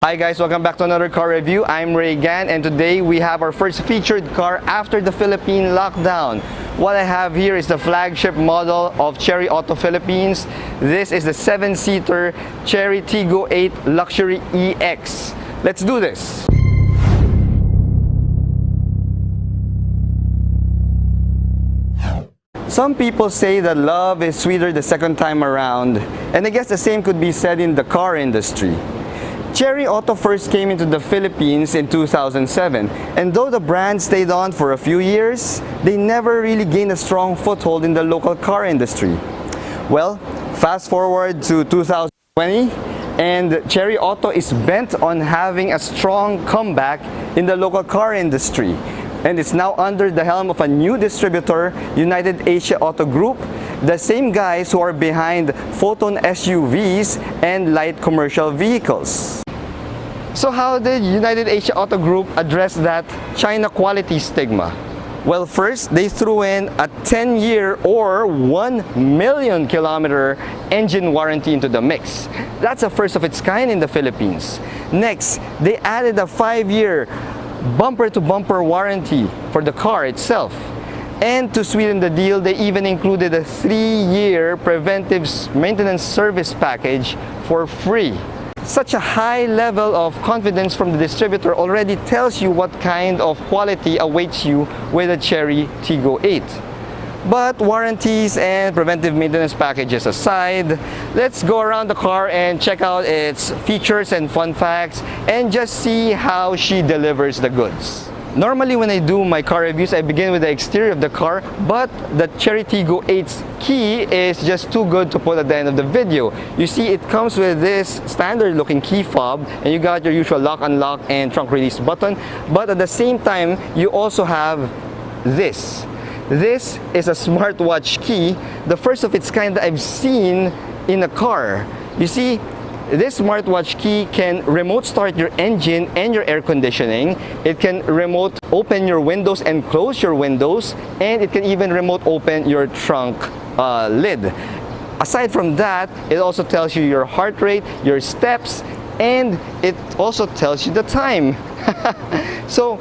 Hi guys, welcome back to another car review. I'm Ray Gan, and today we have our first featured car after the Philippine lockdown. What I have here is the flagship model of Chery Auto Philippines. This is the 7-seater Chery Tiggo 8 Luxury EX. Let's do this! Some people say that love is sweeter the second time around, and I guess the same could be said in the car industry. Chery Auto first came into the Philippines in 2007, and though the brand stayed on for a few years, they never really gained a strong foothold in the local car industry. Well, fast forward to 2020, and Chery Auto is bent on having a strong comeback in the local car industry. And it's now under the helm of a new distributor, United Asia Auto Group, the same guys who are behind Photon SUVs and light commercial vehicles. So how did United Asia Auto Group address that China quality stigma? Well, first, they threw in a 10-year or 1 million kilometer engine warranty into the mix. That's a first of its kind in the Philippines. Next, they added a 5-year bumper-to-bumper warranty for the car itself. And to sweeten the deal, they even included a 3-year preventive maintenance service package for free. Such a high level of confidence from the distributor already tells you what kind of quality awaits you with a Chery Tiggo 8. But warranties and preventive maintenance packages aside, let's go around the car and check out its features and fun facts and just see how she delivers the goods. Normally when I do my car reviews, I begin with the exterior of the car, but the Chery Tiggo 8's key is just too good to put at the end of the video. You see, it comes with this standard looking key fob, and you got your usual lock, unlock, and trunk release button, but at the same time, you also have this. This is a smartwatch key, the first of its kind that I've seen in a car. You see, this smartwatch key can remote start your engine and your air conditioning. It can remote open your windows and close your windows, and it can even remote open your trunk lid. Aside from that, it also tells you your heart rate, your steps, and it also tells you the time. So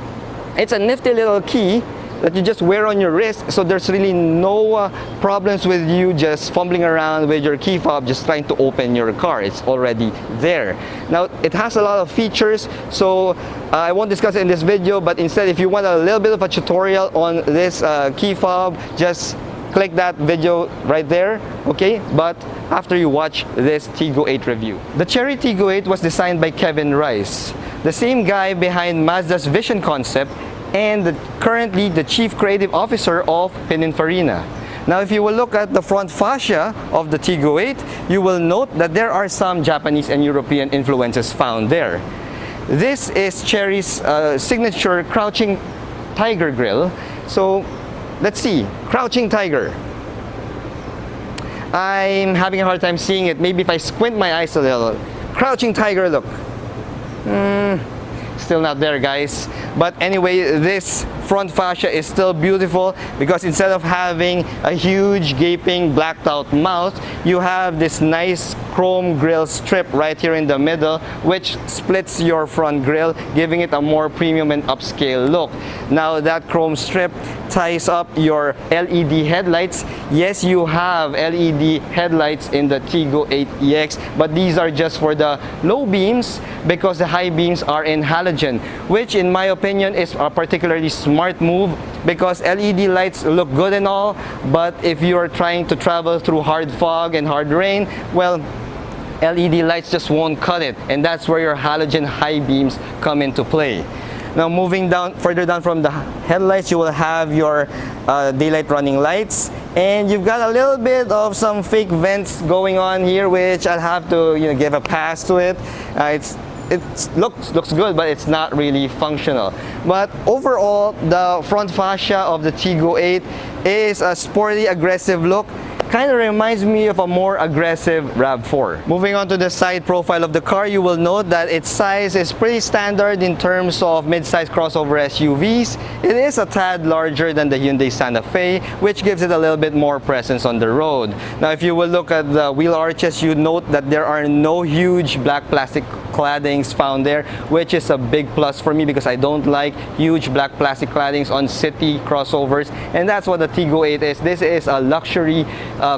it's a nifty little key that you just wear on your wrist, so there's really no problems with you just fumbling around with your key fob just trying to open your car. It's already there. Now, it has a lot of features, so I won't discuss it in this video, but instead, if you want a little bit of a tutorial on this key fob, just click that video right there, okay? But after you watch this Tiggo 8 review. The Chery Tiggo 8 was designed by Kevin Rice, the same guy behind Mazda's Vision concept, and currently the Chief Creative Officer of Pininfarina. Now, if you will look at the front fascia of the Tiggo 8, you will note that there are some Japanese and European influences found there. This is Chery's signature crouching tiger grille. So, let's see. Crouching tiger. I'm having a hard time seeing it. Maybe if I squint my eyes a little. Crouching tiger look. Still not there, guys. But anyway, this front fascia is still beautiful because instead of having a huge gaping blacked out mouth, you have this nice chrome grille strip right here in the middle, which splits your front grille, giving it a more premium and upscale look. Now, that chrome strip ties up your LED headlights. Yes, you have LED headlights in the Tiggo 8 EX, but these are just for the low beams because the high beams are in halogen, which in my opinion is a particularly smart move because LED lights look good and all, but if you are trying to travel through hard fog and hard rain, well, LED lights just won't cut it, and that's where your halogen high beams come into play. Now, moving down, further down from the headlights, you will have your daylight running lights, and you've got a little bit of some fake vents going on here, which I'll have to give a pass to it. It looks good, but it's not really functional. But overall, the front fascia of the Tiggo 8 is a sporty, aggressive look. Kind of reminds me of a more aggressive RAV4. Moving on to the side profile of the car, you will note that its size is pretty standard in terms of mid-size crossover SUVs. It is a tad larger than the Hyundai Santa Fe, which gives it a little bit more presence on the road. Now, if you will look at the wheel arches, you note that there are no huge black plastic claddings found there, which is a big plus for me because I don't like huge black plastic claddings on city crossovers, and that's what the Tiggo 8 is. This is a luxury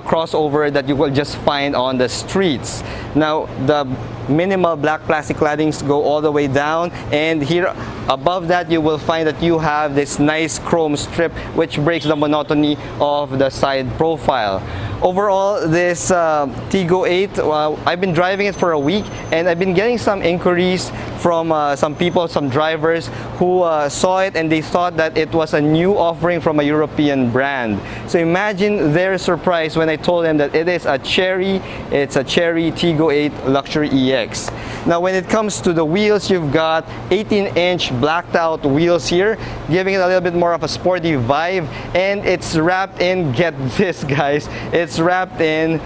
crossover that you will just find on the streets. Now, the minimal black plastic claddings go all the way down, and here above that you will find that you have this nice chrome strip which breaks the monotony of the side profile. Overall, this Tiggo 8, I've been driving it for a week, and I've been getting some inquiries from some people, some drivers who saw it and they thought that it was a new offering from a European brand. So imagine their surprise when I told them that it is a Chery. It's a Chery Tiggo 8 Luxury EX. Now, when it comes to the wheels, you've got 18-inch blacked out wheels here, giving it a little bit more of a sporty vibe, and it's wrapped in, get this guys, it's wrapped in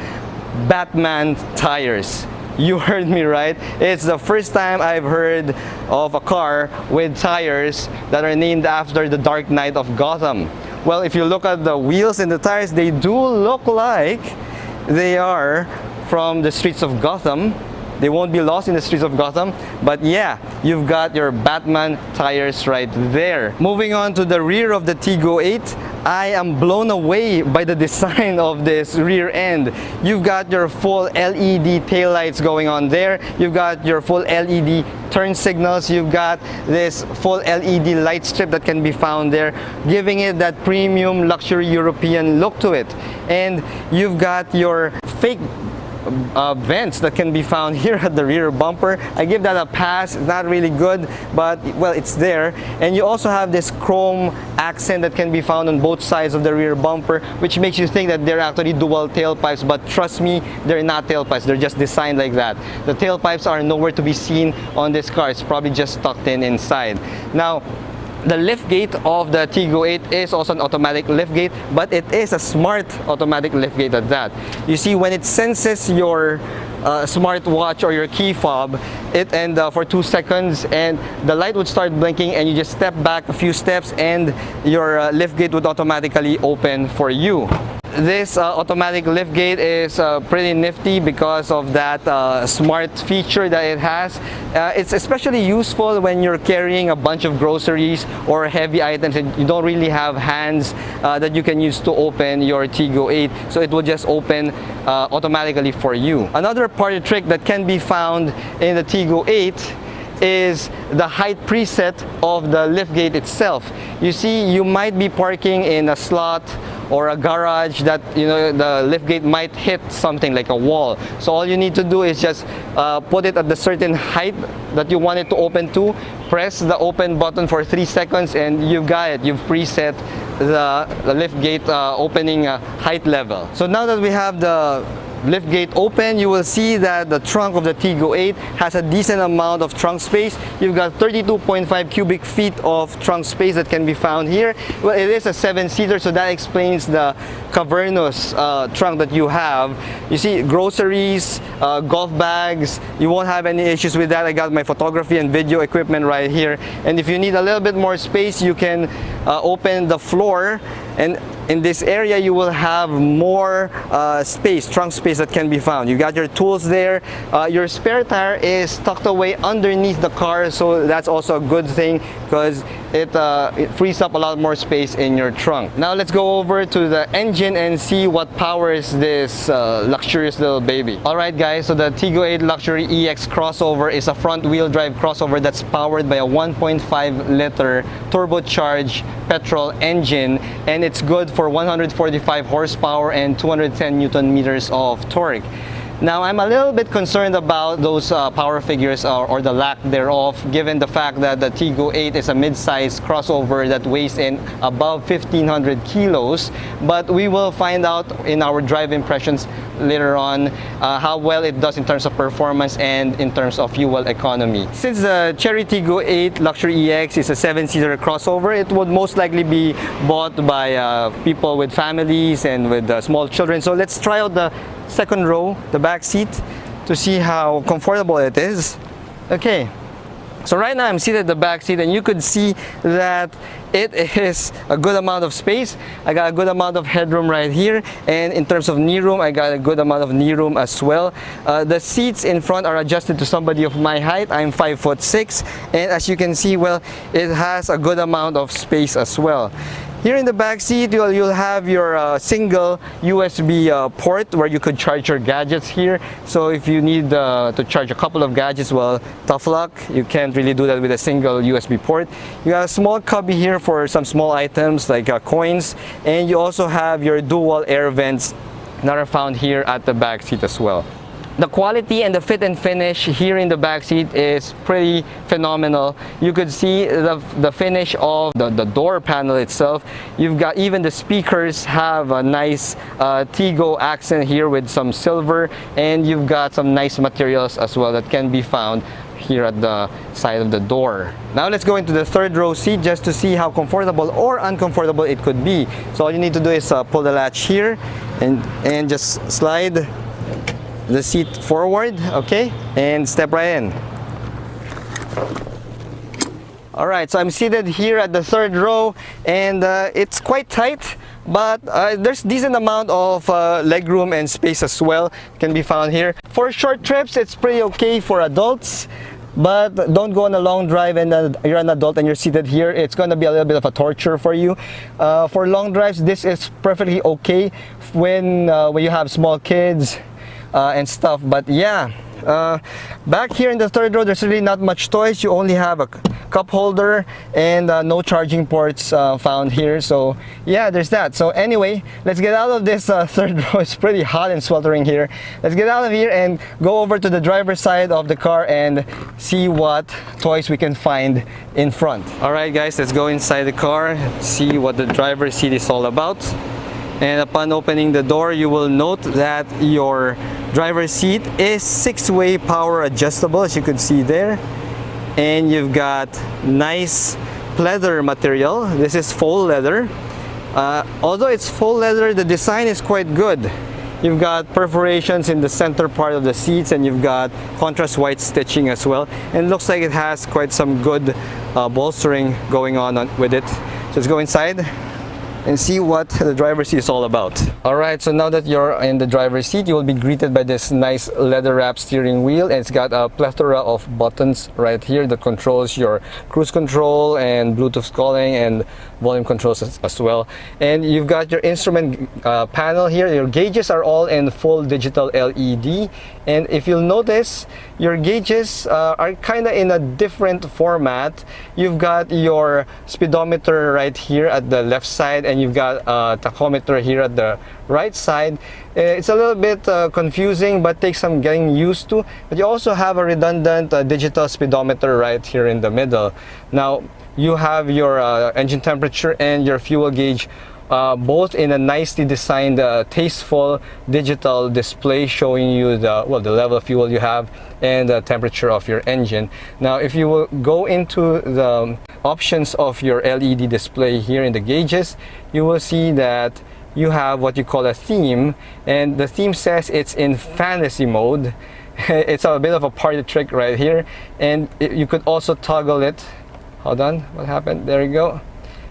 Batman tires. You heard me right. It's the first time I've heard of a car with tires that are named after the Dark Knight of Gotham. Well, if you look at the wheels and the tires, they do look like they are from the streets of Gotham. They won't be lost in the streets of Gotham, but yeah, you've got your Batman tires right there. Moving on to the rear of the Tiggo 8, I am blown away by the design of this rear end. You've got your full LED taillights going on there. You've got your full LED turn signals. You've got this full LED light strip that can be found there, giving it that premium luxury European look to it. And you've got your fake vents that can be found here at the rear bumper. I give that a pass. It's not really good, but well, it's there. And you also have this chrome accent that can be found on both sides of the rear bumper, which makes you think that they're actually dual tailpipes, but trust me, they're not tailpipes. They're just designed like that. The tailpipes are nowhere to be seen on this car. It's probably just tucked in inside. Now, the liftgate of the Tiggo 8 is also an automatic liftgate, but it is a smart automatic liftgate at that. You see, when it senses your smartwatch or your key fob, for 2 seconds, and the light would start blinking, and you just step back a few steps and your liftgate would automatically open for you. This automatic liftgate is pretty nifty because of that smart feature that it has. It's especially useful when you're carrying a bunch of groceries or heavy items and you don't really have hands that you can use to open your Tiggo 8, so it will just open automatically for you. Another party trick that can be found in the Tiggo 8 is the height preset of the liftgate itself. You see, you might be parking in a slot or a garage that, you know, the liftgate might hit something like a wall. So all you need to do is just put it at the certain height that you want it to open to, press the open button for 3 seconds, and you've got it. You've preset the liftgate opening height level. So now that we have the liftgate open, you will see that the trunk of the Tiggo 8 has a decent amount of trunk space. You've got 32.5 cubic feet of trunk space that can be found here. Well, it is a 7-seater, so that explains the cavernous trunk that you have. You see, groceries, golf bags, you won't have any issues with that. I got my photography and video equipment right here. And if you need a little bit more space, you can open the floor, and in this area you will have more space, trunk space that can be found. You got your tools there. Your spare tire is tucked away underneath the car, so that's also a good thing because it frees up a lot more space in your trunk. Now let's go over to the engine and see what powers this luxurious little baby. Alright guys, so the Tiggo 8 Luxury EX crossover is a front wheel drive crossover that's powered by a 1.5 liter turbocharged petrol engine, and it's good for 145 horsepower and 210 Newton meters of torque. Now, I'm a little bit concerned about those power figures or the lack thereof, given the fact that the Tiggo 8 is a mid-size crossover that weighs in above 1,500 kilos. But we will find out in our drive impressions later on how well it does in terms of performance and in terms of fuel economy. Since the Chery Tiggo 8 Luxury EX is a 7-seater crossover, it would most likely be bought by people with families and with small children. So let's try out the second row, the back seat, to see how comfortable it is. Okay, so right now I'm seated at the back seat, and you could see that it is a good amount of space. I got a good amount of headroom right here, and in terms of knee room, I got a good amount of knee room as well. The seats in front are adjusted to somebody of my height. I'm 5'6", and as you can see, well, it has a good amount of space as well. Here in the back seat, you'll have your single USB port where you could charge your gadgets here. So if you need to charge a couple of gadgets, well, tough luck. You can't really do that with a single USB port. You have a small cubby here for some small items like coins, and you also have your dual air vents that are found here at the back seat as well. The quality and the fit and finish here in the back seat is pretty phenomenal. You could see the finish of the door panel itself. You've got even the speakers have a nice Tiggo accent here with some silver, and you've got some nice materials as well that can be found here at the side of the door. Now let's go into the third row seat just to see how comfortable or uncomfortable it could be. So all you need to do is pull the latch here and just slide the seat forward, okay, and step right in. All right, so I'm seated here at the third row, and it's quite tight, but there's decent amount of leg room and space as well can be found here. For short trips, it's pretty okay for adults, but don't go on a long drive and you're an adult and you're seated here. It's going to be a little bit of a torture for you. For long drives, this is perfectly okay when you have small kids and stuff. But yeah, back here in the third row, there's really not much toys. You only have a cup holder and no charging ports found here. So yeah, there's that. So anyway, let's get out of this third row. It's pretty hot and sweltering here. Let's get out of here and go over to the driver's side of the car and see what toys we can find in front. All right guys, let's go inside the car, see what the driver's seat is all about. And upon opening the door, you will note that your driver's seat is 6-way power adjustable, as you can see there. And you've got nice leather material. This is faux leather. Although it's faux leather, the design is quite good. You've got perforations in the center part of the seats, and you've got contrast white stitching as well. And it looks like it has quite some good bolstering going on with it. So let's go inside and see what the driver's seat is all about. Alright, so now that you're in the driver's seat, you will be greeted by this nice leather wrap steering wheel, and it's got a plethora of buttons right here that controls your cruise control and Bluetooth calling and volume controls as well. And you've got your instrument panel here. Your gauges are all in full digital LED, and if you'll notice, your gauges are kind of in a different format. You've got your speedometer right here at the left side, and you've got a tachometer here at the right side. It's a little bit confusing, but takes some getting used to. But you also have a redundant digital speedometer right here in the middle. Now you have your engine temperature and your fuel gauge both in a nicely designed, tasteful digital display showing you the level of fuel you have and the temperature of your engine. Now if you will go into the options of your LED display here in the gauges, you will see that you have what you call a theme, and the theme says it's in fantasy mode. It's a bit of a party trick right here, and you could also toggle it. Hold on, what happened? There you go.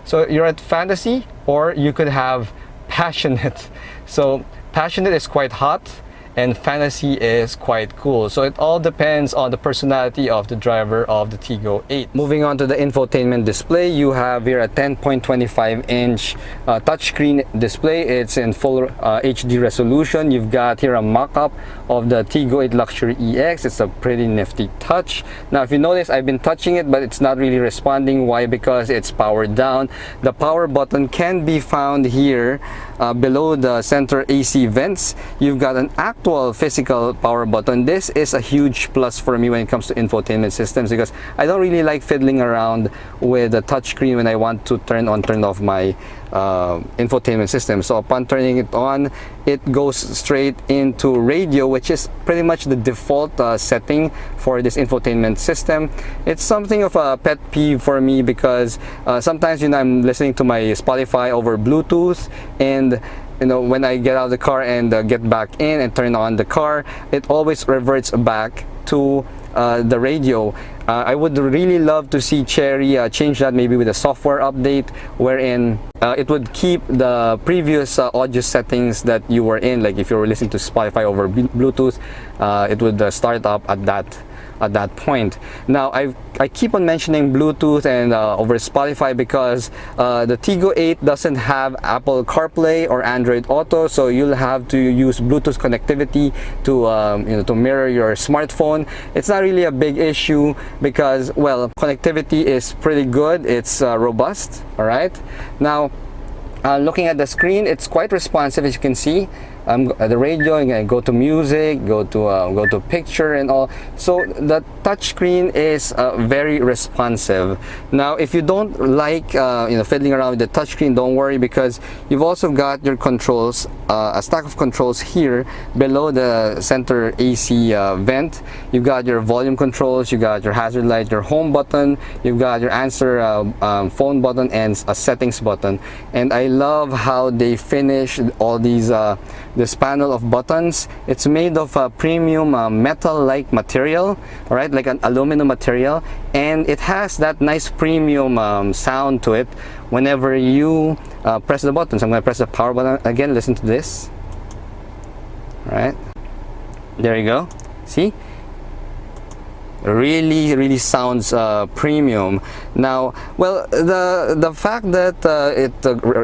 So you're at fantasy, or you could have passionate. So passionate is quite hot, and fantasy is quite cool. So it all depends on the personality of the driver of the Tiggo 8. Moving on to the infotainment display, you have here a 10.25-inch touchscreen display. It's in full HD resolution. You've got here a mock-up of the Tiggo 8 Luxury EX. It's a pretty nifty touch. Now if you notice, I've been touching it, but it's not really responding. Why? Because it's powered down. The power button can be found here below the center AC vents. You've got an actual physical power button. This is a huge plus for me when it comes to infotainment systems, because I don't really like fiddling around with the touchscreen when I want to turn on, turn off my infotainment system. So upon turning it on, it goes straight into radio, which is pretty much the default setting for this infotainment system. It's something of a pet peeve for me, because sometimes, you know, I'm listening to my Spotify over Bluetooth, and you know, when I get out of the car and get back in and turn on the car, it always reverts back to the radio. I would really love to see Chery change that, maybe with a software update wherein it would keep the previous audio settings that you were in. Like if you were listening to Spotify over Bluetooth, it would start up at that point. Now I keep on mentioning Bluetooth and over Spotify because the Tiggo 8 doesn't have Apple CarPlay or Android Auto, so you'll have to use Bluetooth connectivity to to mirror your smartphone. It's not really a big issue because, well, connectivity is pretty good. It's robust. All right. Now, looking at the screen, it's quite responsive, as you can see. The radio, you can go to music, go to picture and all. So the touch screen is very responsive. Now, if you don't like fiddling around with the touch screen, don't worry, because you've also got your controls, a stack of controls here below the center AC vent. You've got your volume controls, you got your hazard light, your home button, you've got your answer phone button, and a settings button. And I love how they finish all these this panel of buttons. It's made of a premium metal-like material, all right, like an aluminum material, and it has that nice premium sound to it whenever you press the buttons. I'm going to press the power button again. Listen to this. All right, there you go. See? Really sounds premium. Now, well, the fact that it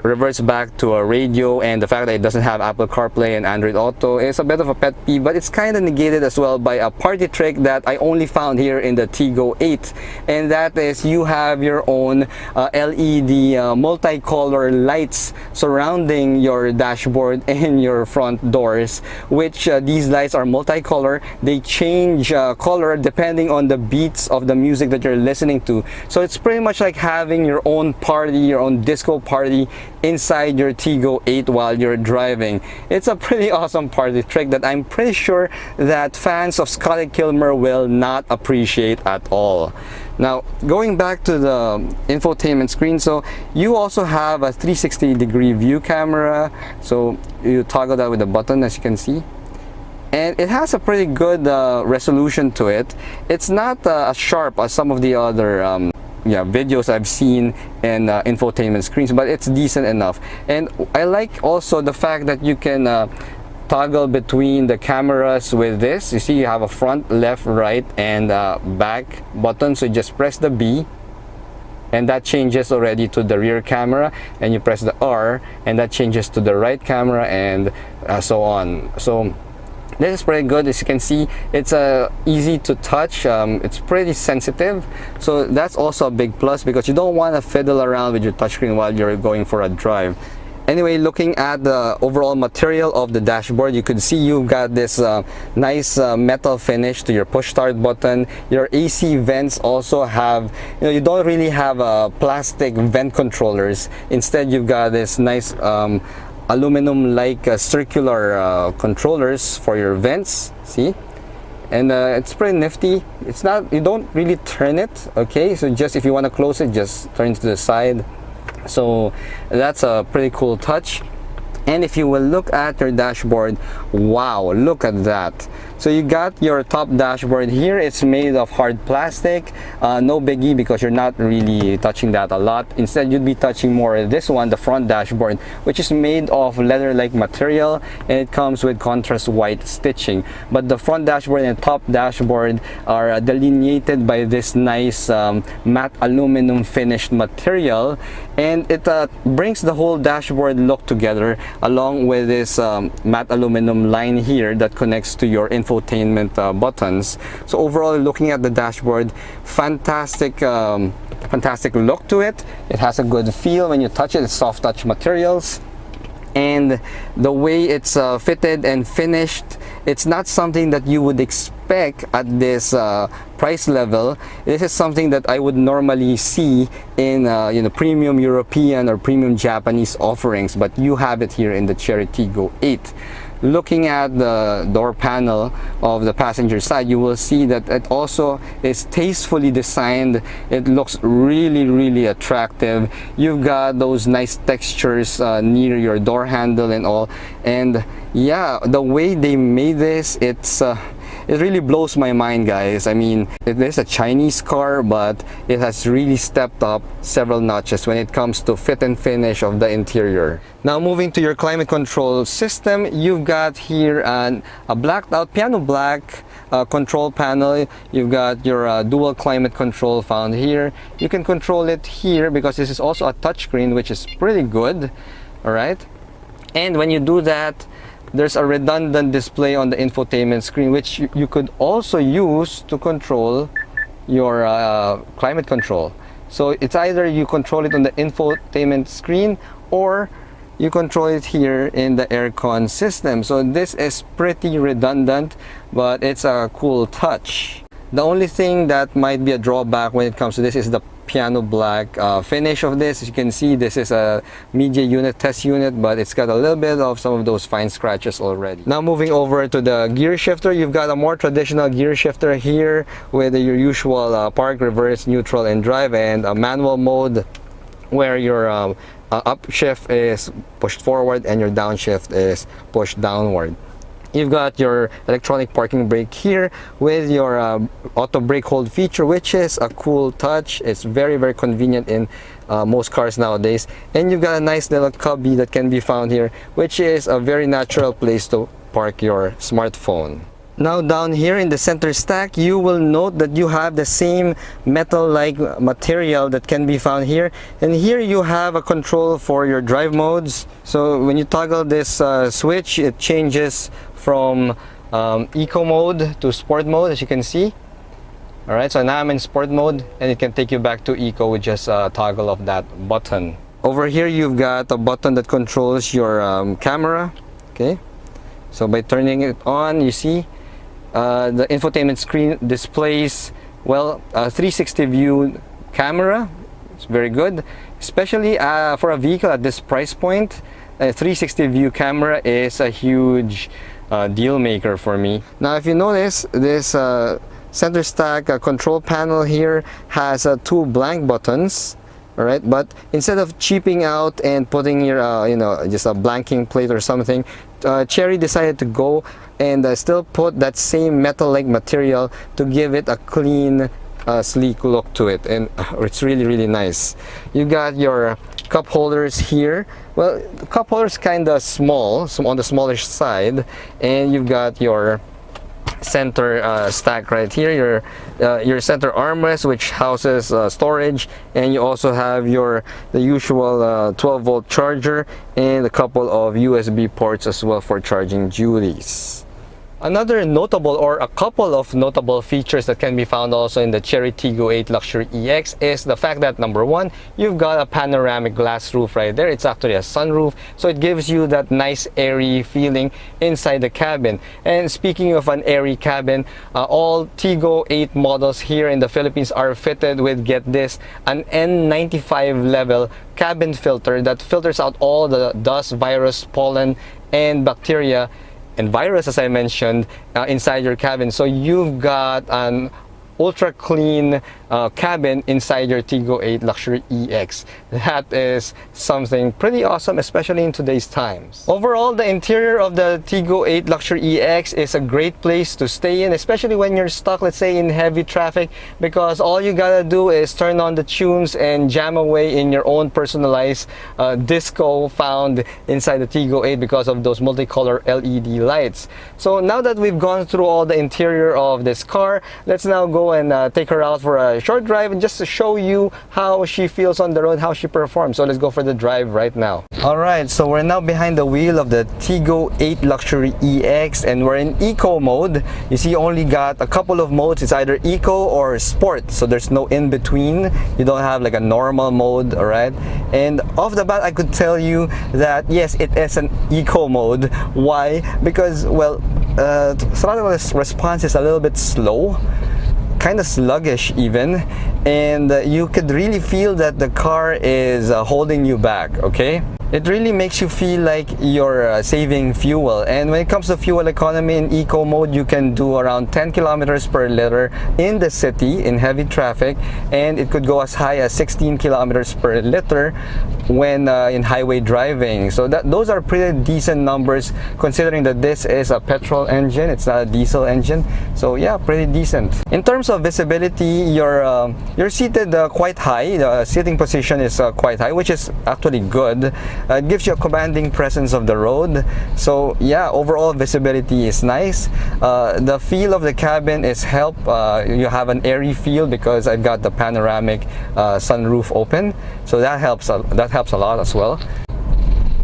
reverts back to a radio, and the fact that it doesn't have Apple CarPlay and Android Auto is a bit of a pet peeve, but it's kind of negated as well by a party trick that I only found here in the Tiggo 8, and that is you have your own LED multicolor lights surrounding your dashboard and your front doors, which these lights are multicolor. They change color depending on the beats of the music that you're listening to. So it's pretty much like having your own party, your own disco party inside your Tiggo 8 while you're driving. It's a pretty awesome party trick that I'm pretty sure that fans of Scotty Kilmer will not appreciate at all. Now, going back to the infotainment screen, so you also have a 360-degree view camera. So you toggle that with a button, as you can see. And it has a pretty good resolution to it. It's not as sharp as some of the other videos I've seen in infotainment screens, but it's decent enough. And I like also the fact that you can toggle between the cameras with this. You see, you have a front, left, right, and back button. So you just press the B, and that changes already to the rear camera, and you press the R, and that changes to the right camera, and so on. So this is pretty good. As you can see, it's easy to touch. It's pretty sensitive, so that's also a big plus because you don't want to fiddle around with your touchscreen while you're going for a drive. Anyway, looking at the overall material of the dashboard, you could see you've got this nice metal finish to your push start button. Your AC vents also have, you don't really have plastic vent controllers. Instead, you've got this nice aluminum-like circular controllers for your vents. See, and it's pretty nifty. It's not, you don't really turn it, okay? So just if you want to close it, just turn it to the side. So that's a pretty cool touch. And if you will look at your dashboard, wow, look at that. So you got your top dashboard here. It's made of hard plastic. No biggie because you're not really touching that a lot. Instead, you'd be touching more this one, the front dashboard, which is made of leather-like material, and it comes with contrast white stitching. But the front dashboard and top dashboard are delineated by this nice matte aluminum finished material, and it brings the whole dashboard look together, along with this matte aluminum line here that connects to your infotainment buttons. So overall, looking at the dashboard, fantastic look to it. It has a good feel when you touch it. It's soft touch materials, and the way it's fitted and finished, it's not something that you would expect at this price level. This is something that I would normally see in premium European or premium Japanese offerings, but you have it here in the Chery Tiggo 8. Looking at the door panel of the passenger side, you will see that it also is tastefully designed. It looks really attractive. You've got those nice textures near your door handle and all, and yeah, the way they made this, it really blows my mind, guys. I mean, it is a Chinese car, but it has really stepped up several notches when it comes to fit and finish of the interior. Now moving to your climate control system, you've got here a blacked out piano black control panel. You've got your dual climate control found here. You can control it here because this is also a touchscreen, which is pretty good. All right, and when you do that, there's a redundant display on the infotainment screen, which you could also use to control your climate control. So it's either you control it on the infotainment screen or you control it here in the aircon system. So this is pretty redundant, but it's a cool touch. The only thing that might be a drawback when it comes to this is the piano black finish of this. As you can see, this is a media unit, test unit, but it's got a little bit of some of those fine scratches already. Now moving over to the gear shifter, you've got a more traditional gear shifter here with your usual park, reverse, neutral, and drive, and a manual mode where your upshift is pushed forward and your downshift is pushed downward. You've got your electronic parking brake here with your auto brake hold feature, which is a cool touch. It's very, very convenient in most cars nowadays. And you've got a nice little cubby that can be found here, which is a very natural place to park your smartphone. Now down here in the center stack, you will note that you have the same metal-like material that can be found here. And here you have a control for your drive modes. So when you toggle this switch, it changes from eco mode to sport mode, as you can see. All right, so now I'm in sport mode, and it can take you back to eco with just a toggle of that button. Over here, you've got a button that controls your camera. Okay, so by turning it on, you see the infotainment screen displays, well, a 360 view camera. It's very good, especially for a vehicle at this price point. A 360 view camera is a huge deal maker for me. Now if you notice, this center stack control panel here has two blank buttons. All right, but instead of cheaping out and putting your you know, just a blanking plate or something, Chery decided to go and still put that same metal-like material to give it a clean, sleek look to it, and it's really, really nice. You got your cup holders here. Well, the cup holders kind of small, so on the smallish side, and you've got your center stack right here, your center armrest, which houses storage, and you also have the usual 12-volt charger and a couple of USB ports as well for charging duties. Another notable, or a couple of notable features that can be found also in the Chery Tiggo 8 Luxury EX is the fact that, number one, you've got a panoramic glass roof right there. It's actually a sunroof, so it gives you that nice airy feeling inside the cabin. And speaking of an airy cabin, all Tiggo 8 models here in the Philippines are fitted with, get this, an N95 level cabin filter that filters out all the dust, virus, pollen, and bacteria and virus, as I mentioned, inside your cabin. So you've got an ultra clean cabin inside your Tiggo 8 Luxury EX. That is something pretty awesome, especially in today's times. Overall, the interior of the Tiggo 8 Luxury EX is a great place to stay in, especially when you're stuck, let's say, in heavy traffic, because all you gotta do is turn on the tunes and jam away in your own personalized disco found inside the Tiggo 8 because of those multicolor LED lights. So now that we've gone through all the interior of this car, let's now go and take her out for a short drive, and just to show you how she feels on the road, how she performs. So let's go for the drive right now. Alright, so we're now behind the wheel of the Tiggo 8 Luxury EX, and we're in eco mode. You see, you only got a couple of modes. It's either eco or sport, so there's no in between. You don't have like a normal mode. Alright, and off the bat I could tell you that yes, it is an eco mode. Why? Because, well, throttle response is a little bit slow, kind of sluggish even, and you could really feel that the car is holding you back, okay? It really makes you feel like you're saving fuel. And when it comes to fuel economy in eco mode, you can do around 10 kilometers per liter in the city in heavy traffic, and it could go as high as 16 kilometers per liter when in highway driving. So those are pretty decent numbers considering that this is a petrol engine, it's not a diesel engine. So yeah, pretty decent. In terms of visibility, you're seated quite high. The seating position is quite high, which is actually good. It gives you a commanding presence of the road. So yeah, overall visibility is nice. The feel of the cabin is you have an airy feel because I've got the panoramic sunroof open, so that helps a lot as well.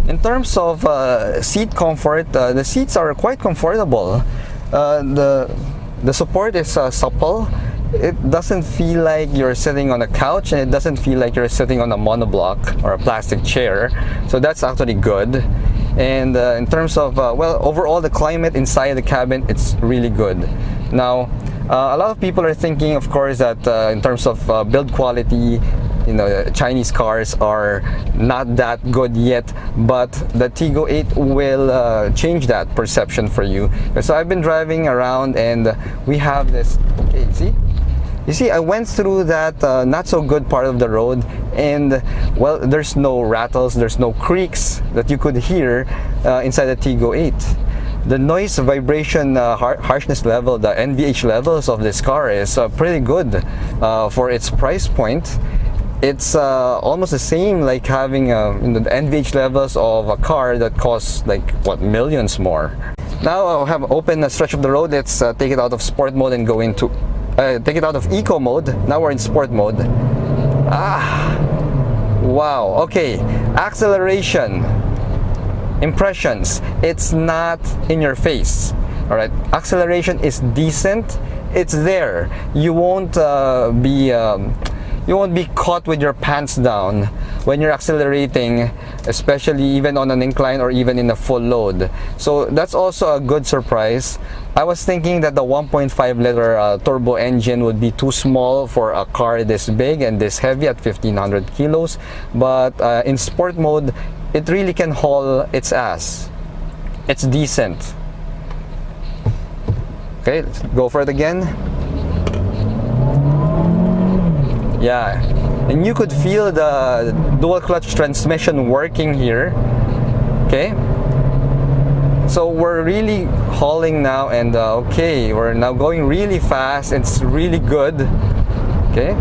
In terms of seat comfort, the seats are quite comfortable. The support is supple. It doesn't feel like you're sitting on a couch, and it doesn't feel like you're sitting on a monoblock or a plastic chair, so that's actually good. And in terms of well, overall the climate inside the cabin, it's really good. Now a lot of people are thinking, of course, that in terms of build quality, you know, Chinese cars are not that good yet, but the Tiggo 8 will change that perception for you. So I've been driving around and we have this, okay, you see, I went through that not so good part of the road, and well, there's no rattles, there's no creaks that you could hear inside the Tiggo 8. The noise, vibration, harshness level, the NVH levels of this car is pretty good for its price point. It's almost the same like having the NVH levels of a car that costs like what, millions more. Now I'll have open a stretch of the road. Let's take it out of sport mode and go into take it out of eco mode. Now we're in sport mode. Wow. Okay, acceleration, impressions. It's not in your face. All right, acceleration is decent. It's there. You won't be caught with your pants down when you're accelerating, especially even on an incline or even in a full load. So that's also a good surprise. I was thinking that the 1.5 liter turbo engine would be too small for a car this big and this heavy at 1500 kilos, but in sport mode, it really can haul its ass. It's decent. Okay, let's go for it again. Yeah, and you could feel the dual clutch transmission working here. Okay, so we're really hauling now, and okay, we're now going really fast. It's really good. Okay,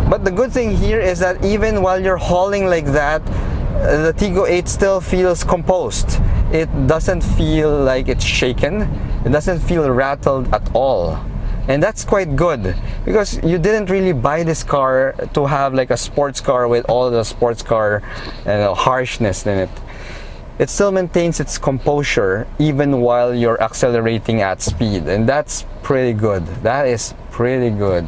but the good thing here is that even while you're hauling like that, the Tiggo 8 still feels composed. It doesn't feel like it's shaken. It doesn't feel rattled at all. And that's quite good, because you didn't really buy this car to have like a sports car with all the sports car harshness in it. It still maintains its composure even while you're accelerating at speed, and that's pretty good. That is pretty good.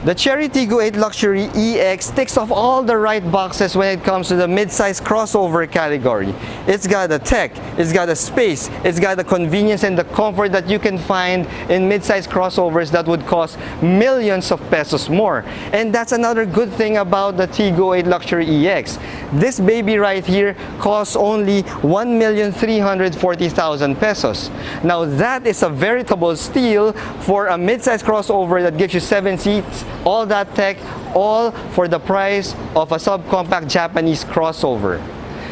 The Chery Tiggo 8 Luxury EX ticks off all the right boxes when it comes to the mid-size crossover category. It's got the tech, it's got the space, it's got the convenience and the comfort that you can find in mid-size crossovers that would cost millions of pesos more. And that's another good thing about the Tiggo 8 Luxury EX. This baby right here costs only 1,340,000 pesos. Now that is a veritable steal for a mid-size crossover that gives you 7 seats, all that tech, all for the price of a subcompact Japanese crossover.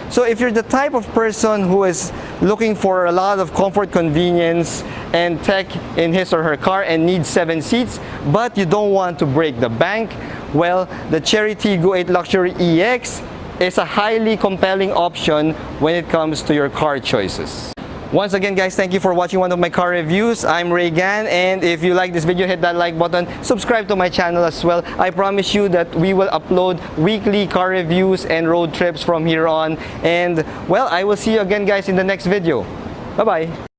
So if you're the type of person who is looking for a lot of comfort, convenience, and tech in his or her car and needs 7 seats, but you don't want to break the bank, well, the Chery Tiggo 8 Luxury EX is a highly compelling option when it comes to your car choices. Once again, guys, thank you for watching one of my car reviews. I'm Reagan, and if you like this video, hit that like button, subscribe to my channel as well. I promise you that we will upload weekly car reviews and road trips from here on. And well, I will see you again, guys, in the next video. Bye-bye.